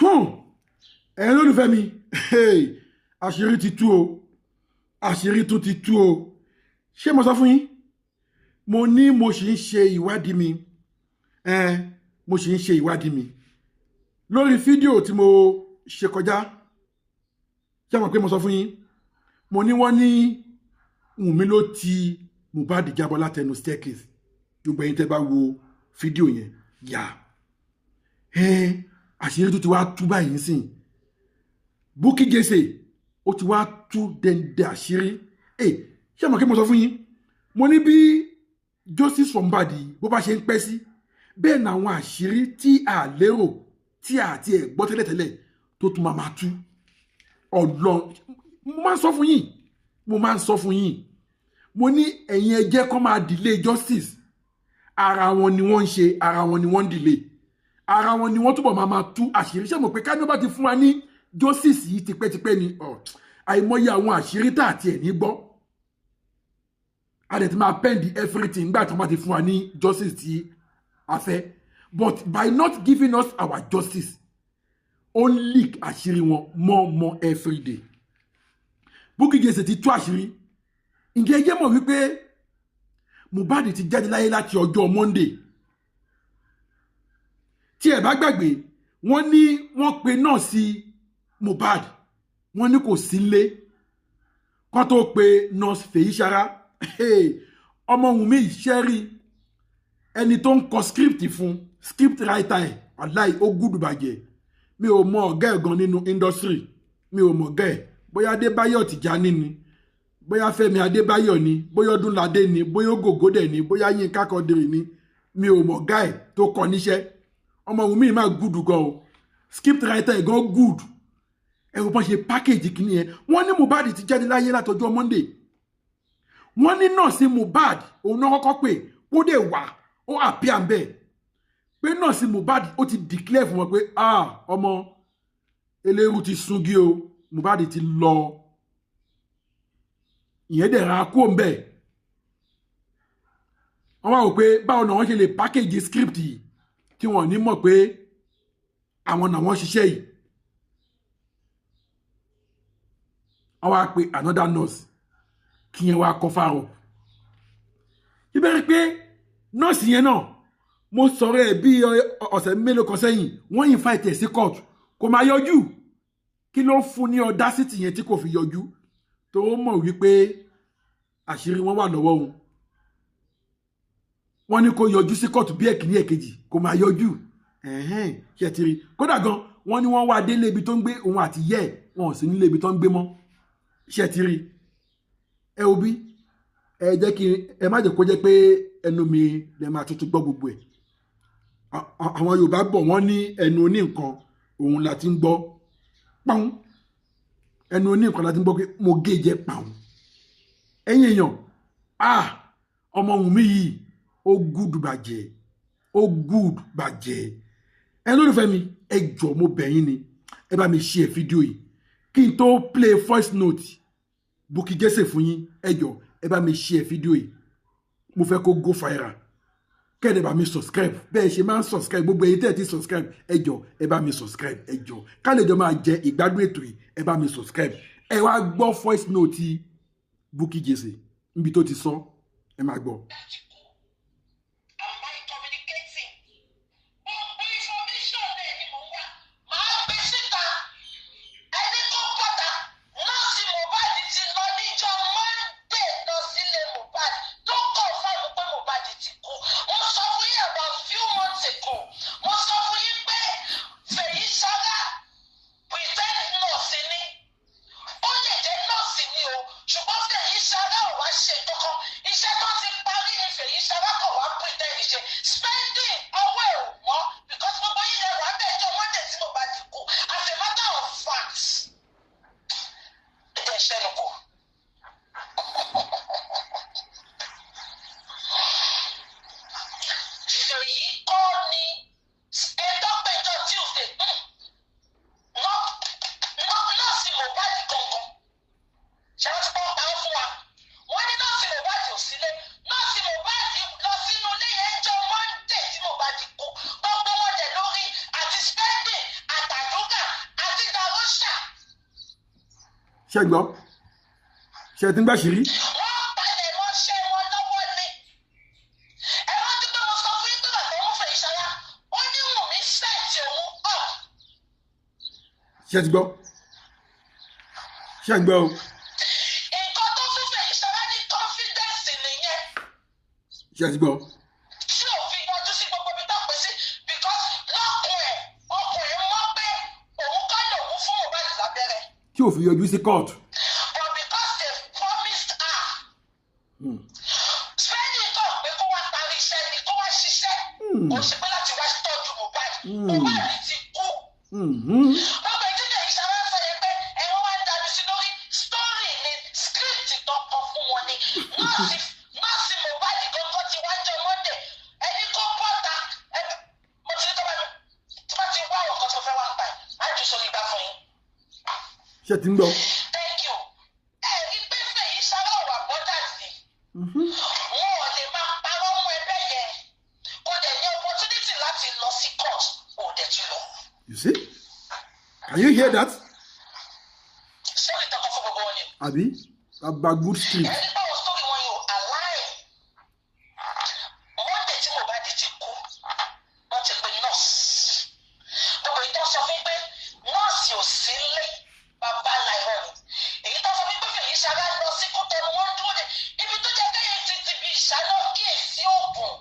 ẹ̀yin lólùfẹ́ mi àṣírí ti tú o, àṣírí tún ti tú o. Ṣé mo sọ fún yín? Mo ní mo sì ń ṣe ìwádìí mi, mo sì ń ṣe ìwádìí mi lórí fídíò tí mo ṣe kọjá. Ṣé mo pé mo sọ fún yín? Mo ní wọ́n ní Wùnmí ló ti Mohbad jábọ́ látẹnu staircase. Gbogbo ẹ̀yin tẹ́ bá wo fídíò yẹn yà àṣírí tó ti wá tú báyìí nísìn. Bukky Jesse ó ti wá tú dẹ̀ndẹ̀ àṣírí. Ṣé mo pé mo sọ fún yín? Mo ní bí justice for Mohbad bó bá ṣe ń pẹ́ sí bẹ́ẹ̀ ni àwọn àṣírí tí a lérò tí a ti ẹ̀ gbọ́ tẹ́lẹ̀tẹ́lẹ̀ tó tún máa tú. Ọlọ́run, mo máa ń sọ fún yín, mo ní ẹ̀yin ẹ jẹ́ kó máa delay justice. Ara wọn ni wọ́n ń ṣe, ara wọn ni wọ́n ń delay, ara wọn ni wọ́n túbọ̀ máa tú àṣírí. Ṣé mo pé ká ní bá ti fún wa ní justice yìí tipẹ́tipẹ́ ni àìmọye àwọn àṣírí tá àti ẹ̀ ní gbọ́. A dẹ̀ ti máa pend everything nígbà tí wọ́n bá ti fún wa ní justice tí a fẹ́. But by not giving us our justice, ó ń leak àṣírí wọn more every day. Bukky Jesse ti tú àṣírí. Ǹjẹ́ ẹ jẹ́ mọ̀ wípé Mohbad ti jáde láyé láti ọjọ́ Monday. Tí ẹ bá gbàgbé, wọ́n ní wọ́n pe nọ́ọ̀sì Mohbad, wọ́n ní kò sí nílé kó tó pe nọ́ọ̀sì Fèyíṣará. Ọmọ Wùnmí ìṣẹ́rí ẹni tó ń kọ script fún script writer ẹ̀ wàláì ó gùdù bàjẹ́. Mi ò mọ ọ̀gá ẹ̀ gan nínú industry, mi ò mọ ọ̀gá ẹ̀. Bóyá Adébáyọ̀ Tìjání ni, bóyá Fẹ́mi Adébáyọ̀ ni, bóyá Ọdúnládé ni, bóyá Ògògódé ni, bóyá Yínká Quadri ni. Mi ò mọ ọ̀gá ẹ̀ tó kọ níṣẹ́. Ọmọ Wùnmí máa gùdù gan o. Script writer ẹ̀ gan gùdù. Ẹ̀rù bọ́n ṣe package kìíní yẹn. Wọ́n ní Mohbad ti jáde láyé látọjọ́ Monday. Wọ́n ní nọ́ọ̀sì Mohbad òun náà kọ́kọ́ pé ó dé wà ó àpíà ń bẹ̀ pé nọ́ọ̀sì Mohbad ó ti declare fún wọn pé ọmọ eléru ti sungi o, Mohbad ti lọ. Ìyẹn dẹ̀ ra kó ń bẹ̀. Wọ́n wá wò pé báwo náà wọ́n ṣe lè package script yìí tí wọ́n ní mọ̀ pé àwọn náà wọ́n ṣiṣẹ́ yìí. Wọ́n wá pe another nurse kí yẹn wá kọ́ fáwọn. Ìbẹ̀rẹ̀ pé nọ́ọ̀sì yẹn náà mo sọ̀rọ̀ ẹ̀ bí ọ̀sẹ̀ mélòó kan sẹ́yìn, wọ́n invite ẹ̀ sí court kò máa yọjú. Kí ló fún ní audacity yẹn tí kò fi yọjú? Tó mọ̀ wípé àṣírí wọn wà lọ́wọ́ òun. Wọ́n ní kó yọjú sí court bí ẹ̀kíní ẹ̀kejì kò máa yọjú. Ṣé ti rí? Kódà gan wọ́n ní wọ́n wá délé ibi tó ń gbé òun àti yẹ́ ẹ̀, wọn ò sí nílé ibi tó ń gbé mọ́. Ṣé ti rí? Ẹ wo bí ẹ jẹ́ kí ẹ má jẹ́ kó jẹ́ pé ẹnu mi lè máa tuntun gbọ́ gbogbo ẹ̀. Àwọn Yorùbá bọ̀ wọ́n ní ẹnu oní nǹkan òun la ti ń gbọ́ pọ́n. Ẹnu oní nǹkan la ti ń gbọ́ pé mo gé jẹ pọ́n. Ẹ̀yin èèyàn, ọmọ Wùnmí yìí ó gùdù bàjẹ́, ó gùdù bàjẹ́. Ẹ lólùfẹ́ mi, ẹ jọ̀ọ́ mo bẹ̀ yín ni, ẹ bá mi share fídíò yìí kí n tó play voice note Bukky Jesse fún yín. Ẹ jọ̀ọ́ ẹ bá mi share fídíò yìí, mo fẹ́ kó go viral. Kẹ́ẹ̀dẹ̀ bá mi subscribe bẹ́ẹ̀ ṣe máa ń subscribe. Gbogbo èyí tẹ́ ẹ ti subscribe, ẹ jọ̀ọ́ ẹ bá mi subscribe. Ẹ jọ̀ọ́ ká lè jọ máa jẹ ìgbádùn ètò yìí, ẹ bá mi subscribe. Ẹ wá gbọ́ voice note Bukky Jesse níbi tó ti sọ, ẹ máa gbọ́. ṣe gbọ́ ṣe ti ń gbà ṣírí. wọ́n palẹ̀ mọ́ ṣe wọn lọ́wọ́ ni. ẹ rántí pé mo sọ fún yín pé bàbá òun fẹ́ ìṣọ́ra ó ní Wùnmí sẹ́ẹ̀tì òun ọ̀. ṣe ti gbọ́ ṣe ń gbọ́ o. nǹkan tó fún fẹ́ ìṣọ́ra ní confidence nìyẹn. ṣe ti gbọ́. tí ò fi yọjú sí gbogbo ibi tó pè sí because lọ́kùn ẹ̀ ọkùnrin mọ̀ pé òun kọ́ lòun fún Mohbad lábẹ́rẹ́. tí ò fi yọjú sí court. but because they promised her. spending kan pé kó wá parí iṣẹ́ ni kó wá ṣiṣẹ́. kò sí pé láti wá tọ́jú Mohbad. Mohbad ti kú. gbogbo ìdílé ìṣàwọ̀ sọ yẹn pé ẹ̀rọ wá ń dàbí sí lórí story ni script tó kọ fún wọn ni nọ́ọ̀sì Mohbad gangan ti wá jọ Monday ẹni kó bọ́ta mo ti ní tó bá ti wá ọ̀kan tó fẹ́ wá pa ẹ̀ á jù sórí ìgbà fún yín. ṣe ti ń gbọ́. thank you. ẹ̀rí pé fèyí sára wà bọ́dà sí. wọn ò lè máa parọ́ mú ẹgbẹ́ yẹn kó dẹ̀ ní opportunity láti lọ sí court ò dẹ̀ ti lọ. You see? Can you hear that? sọ́ọ̀lì tọkọ fún gbogbo wọn ni. Àbí? Baba good script. ẹni báwo sórí wọn yóò aláì. Monday tí Mohbad ti kú wọ́n ti pe nọ́ọ̀sì. gbogbo ìtọ́ sọ fún pé nọ́ọ̀sì ò sí lé bàbá láìrọ̀ ni. èyí tó sọ fún pé fèyí sára lọ sí kútọ́ ni wọ́n dúró de ibi tó jẹ́ kẹ́yìn ti bí ìṣáná kíyèsí oògùn.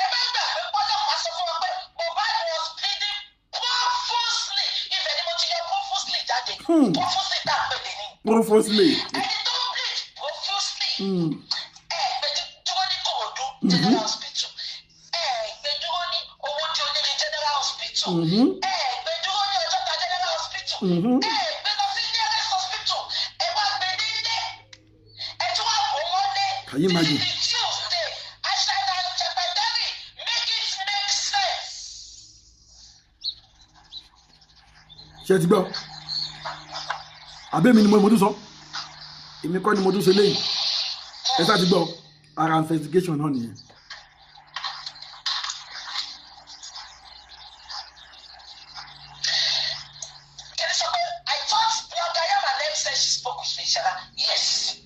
ẹ bá gbàgbé pọ́lọ́pàá sọ fún wọn pé Mohbad was pleading profusely ibẹ̀ ni mo ti yọ profusely jáde. profusely tá a pè lè ní. Profusely. ẹni tó bleed profusely. gbé dúró ní Kòròdú General Hospital. gbé dúró ní Owódé Onírin General Hospital. gbé dúró ní Ọjọ́ta General Hospital. gbé lọ sí nearest hospital. ẹ wá gbé nílé. ẹ tún wá bò mọ́lé. Can you imagine? Till the Tuesday. Aṣáájú Jẹpẹtẹ́rì make it make sense. Ṣe ti gbọ́. Àbẹ́mi ni mo tún sọ. Èmi kọ́ ni mo tún ṣe léyìn. Ẹ sá ti gbọ́. Ara investigation náà nìyẹn. Can I say, I thought Bianca Yamanem said she spoke with Fishara. Yes.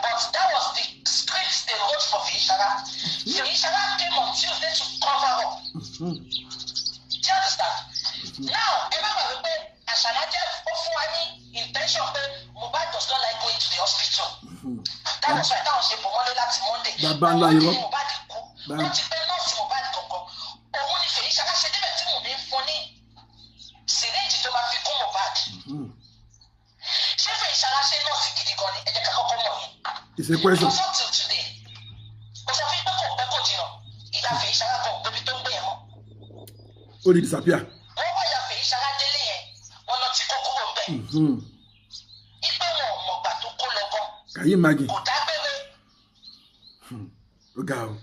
But that was the script they wrote for Fishara. Fishara came on Tuesday to cover up. Do you understand? Now, everybody pé Àṣàlá jẹ́ ó fún wa ní intention pé Mohbad does not like going to the hospital. That was why táwọn ṣe bò wọlé láti Monday. Bàbá ńlá irọ́. Mohbad kú. Wọ́n ti pé nọ́ọ̀sì Mohbad gangan. Òun ni Fèyíṣará ṣe débẹ̀ tí mò ń fún ní syringe tó máa fi kún Mohbad. ṣé Fèyíṣará ṣe nọ́ọ̀sì gidi gan ni ẹ jẹ́ ká kọ́kọ́ mọ̀ yẹn. It's a question. Up till today mo sọ fún pé kò pẹ́ kò jìnnà ìyá Fèyíṣará gan gbébi tó ń gbé yẹn mọ́. Ó di disappear. wọ́n wá ìyá Fèyíṣará délé yẹn wọ́n lọ ti kó kúrò ń bẹ̀. ipe wọn ò mọ̀gbà tó kó lọ gan. Can you imagine? kò dágbére. Ó ga o.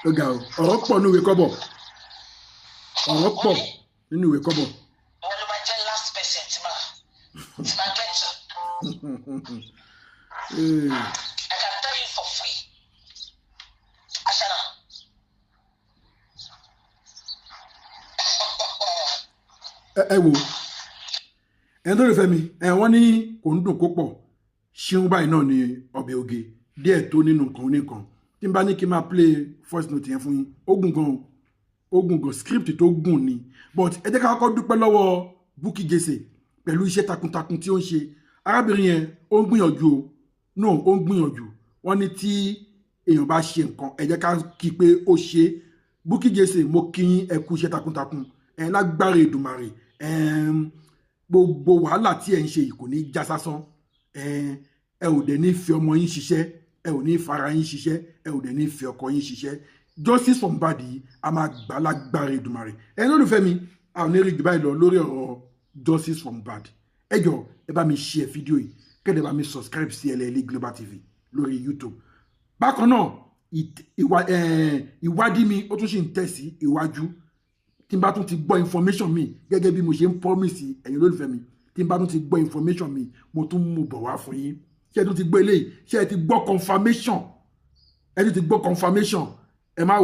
Ó ga o. Ọ̀rọ̀ pọ̀ nínú ìwé kọ́bọ̀. Ọ̀rọ̀ pọ̀ nínú ìwé kọ́bọ̀. wọ́n ló máa jẹ́ last person tí máa get to. I can tell you for free. Ashana. Ẹ wo ẹni tó lè fẹ́ mi wọ́n ní kò ń dùn kó pọ̀ ṣíún báyìí náà ni ọbẹ̀ oge díẹ̀ tó nínú nǹkan oníkan tí n bá ní kí n máa play voice note yẹn fún yín ó gùn gan script tó gùn ni but ẹ jẹ́ ká kọ́kọ́ dúpẹ́ lọ́wọ́ Bukky Jesse pẹ̀lú iṣẹ́ takuntakun tí ó ń ṣe arábìnrin yẹn ó ń gbìyànjú o no ó ń gbìyànjú wọ́n ní tí èèyàn bá ṣe nǹkan ẹ jẹ́ ká kí pé ó ṣe Bukky Jesse mo kí yín ẹ kú iṣẹ́ takuntakun lágbára Èdùmàrè gbogbo wàhálà tí ẹ ń ṣe yìí kò ní já sásán ẹ ò dẹ̀ ní fi ọmọ yín ṣiṣẹ́ ẹ ò ní fara yín ṣiṣẹ́ ẹ ò dẹ̀ ní fi ọkọ yín ṣiṣẹ́ justice for Mohbad yìí a máa gbà lágbára Èdùmàrè lólùfẹ́ mi a ò ní rí jù báyìí lọ lórí ọ̀rọ̀ justice for Mohbad ẹ jọ̀ọ́ ẹ bá mi share fídíò yìí kẹ́dẹ̀ bá mi subscribe sí LLA Global TV lórí YouTube bákan náà ìwádìí mi ó tún ṣì ń tẹ̀sí iwájú tí n bá tún ti gbọ́ information mi gẹ́gẹ́ bí mo ṣe ń promise ẹ̀yin olólùfẹ́ mi tí n bá tún ti gbọ́ information mi mo tún mú bọ̀ wá fún yín ṣé ẹ tún ti gbọ́ eléyìí ṣé ẹ ti gbọ́ confirmation ẹ má